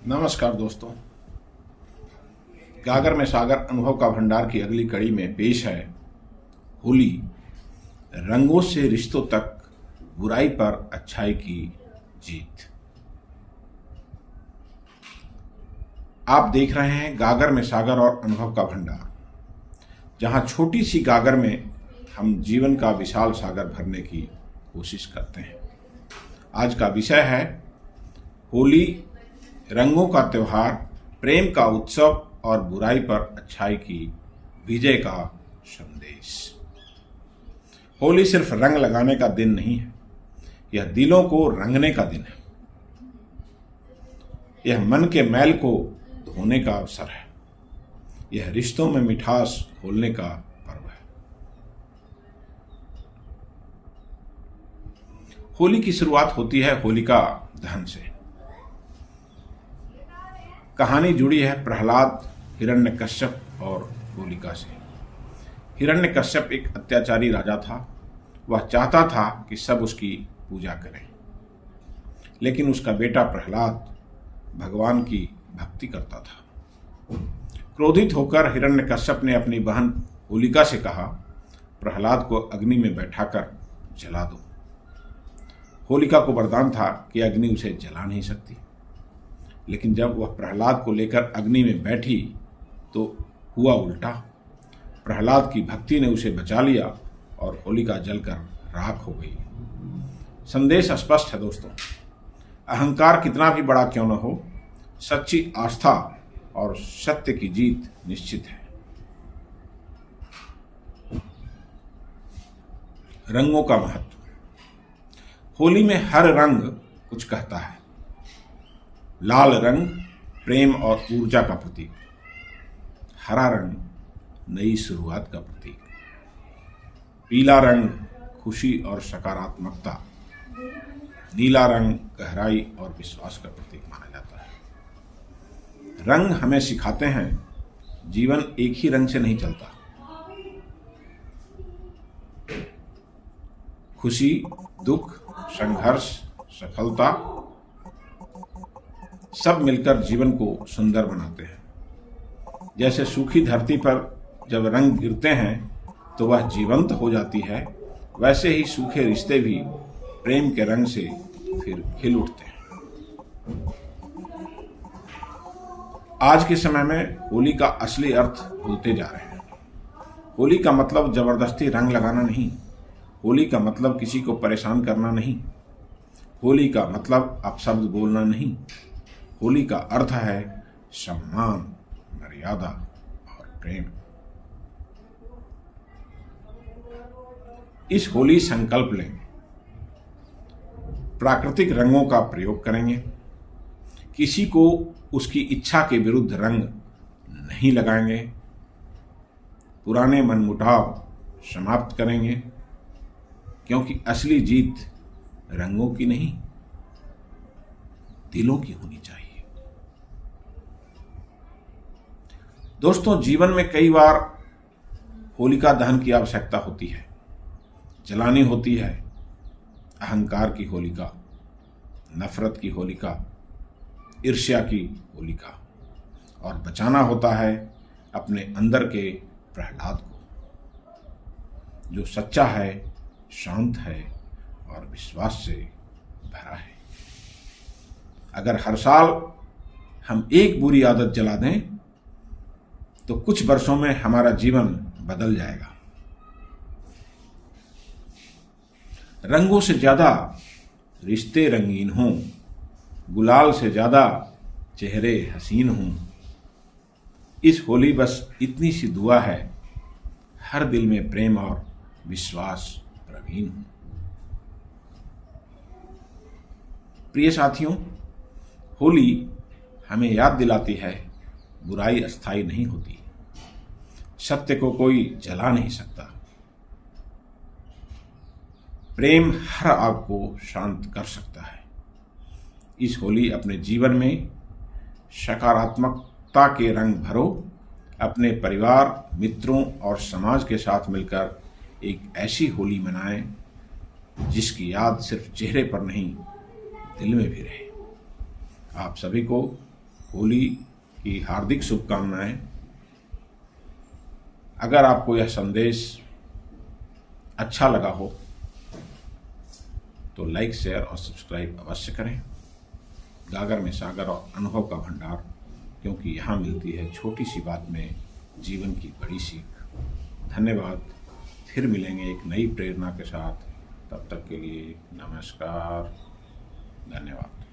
नमस्कार दोस्तों, गागर में सागर अनुभव का भंडार की अगली कड़ी में पेश है होली, रंगों से रिश्तों तक, बुराई पर अच्छाई की जीत। आप देख रहे हैं गागर में सागर और अनुभव का भंडार, जहां छोटी सी गागर में हम जीवन का विशाल सागर भरने की कोशिश करते हैं। आज का विषय है होली, रंगों का त्योहार, प्रेम का उत्सव और बुराई पर अच्छाई की विजय का संदेश। होली सिर्फ रंग लगाने का दिन नहीं है, यह दिलों को रंगने का दिन है। यह मन के मैल को धोने का अवसर है। यह रिश्तों में मिठास घोलने का पर्व है। होली की शुरुआत होती है होलिका दहन से। कहानी जुड़ी है प्रहलाद, हिरण्यकश्यप और होलिका से। हिरण्यकश्यप एक अत्याचारी राजा था। वह चाहता था कि सब उसकी पूजा करें, लेकिन उसका बेटा प्रहलाद भगवान की भक्ति करता था। क्रोधित होकर हिरण्यकश्यप ने अपनी बहन होलिका से कहा, प्रहलाद को अग्नि में बैठाकर जला दो। होलिका को वरदान था कि अग्नि उसे जला नहीं सकती, लेकिन जब वह प्रहलाद को लेकर अग्नि में बैठी तो हुआ उल्टा। प्रहलाद की भक्ति ने उसे बचा लिया और होलिका जलकर राख हो गई। संदेश स्पष्ट है दोस्तों, अहंकार कितना भी बड़ा क्यों न हो, सच्ची आस्था और सत्य की जीत निश्चित है। रंगों का महत्व। होली में हर रंग कुछ कहता है। लाल रंग प्रेम और ऊर्जा का प्रतीक, हरा रंग नई शुरुआत का प्रतीक, पीला रंग खुशी और सकारात्मकता, नीला रंग गहराई और विश्वास का प्रतीक माना जाता है। रंग हमें सिखाते हैं जीवन एक ही रंग से नहीं चलता। खुशी, दुख, संघर्ष, सफलता सब मिलकर जीवन को सुंदर बनाते हैं। जैसे सूखी धरती पर जब रंग गिरते हैं तो वह जीवंत हो जाती है, वैसे ही सूखे रिश्ते भी प्रेम के रंग से फिर खिल उठते हैं। आज के समय में होली का असली अर्थ भूलते जा रहे हैं। होली का मतलब जबरदस्ती रंग लगाना नहीं। होली का मतलब किसी को परेशान करना नहीं। होली का मतलब अपशब्द बोलना नहीं। होली का अर्थ है सम्मान, मर्यादा और प्रेम। इस होली संकल्प लें, प्राकृतिक रंगों का प्रयोग करेंगे, किसी को उसकी इच्छा के विरुद्ध रंग नहीं लगाएंगे, पुराने मनमुटाव समाप्त करेंगे, क्योंकि असली जीत रंगों की नहीं, दिलों की होनी चाहिए। दोस्तों, जीवन में कई बार होलिका दहन की आवश्यकता होती है। जलानी होती है अहंकार की होलिका, नफरत की होलिका, ईर्ष्या की होलिका, और बचाना होता है अपने अंदर के प्रहलाद को, जो सच्चा है, शांत है और विश्वास से भरा है। अगर हर साल हम एक बुरी आदत जला दें तो कुछ वर्षों में हमारा जीवन बदल जाएगा। रंगों से ज्यादा रिश्ते रंगीन हों, गुलाल से ज्यादा चेहरे हसीन हों। इस होली बस इतनी सी दुआ है, हर दिल में प्रेम और विश्वास प्रवीण हो। प्रिय साथियों, होली हमें याद दिलाती है बुराई अस्थायी नहीं होती, सत्य को कोई जला नहीं सकता, प्रेम हर आग को शांत कर सकता है। इस होली अपने जीवन में सकारात्मकता के रंग भरो, अपने परिवार, मित्रों और समाज के साथ मिलकर एक ऐसी होली मनाएं जिसकी याद सिर्फ चेहरे पर नहीं, दिल में भी रहे। आप सभी को होली की हार्दिक शुभकामनाएं। अगर आपको यह संदेश अच्छा लगा हो तो लाइक, शेयर और सब्सक्राइब अवश्य करें। गागर में सागर और अनुभव का भंडार, क्योंकि यहाँ मिलती है छोटी सी बात में जीवन की बड़ी सीख। धन्यवाद। फिर मिलेंगे एक नई प्रेरणा के साथ। तब तक के लिए नमस्कार। धन्यवाद।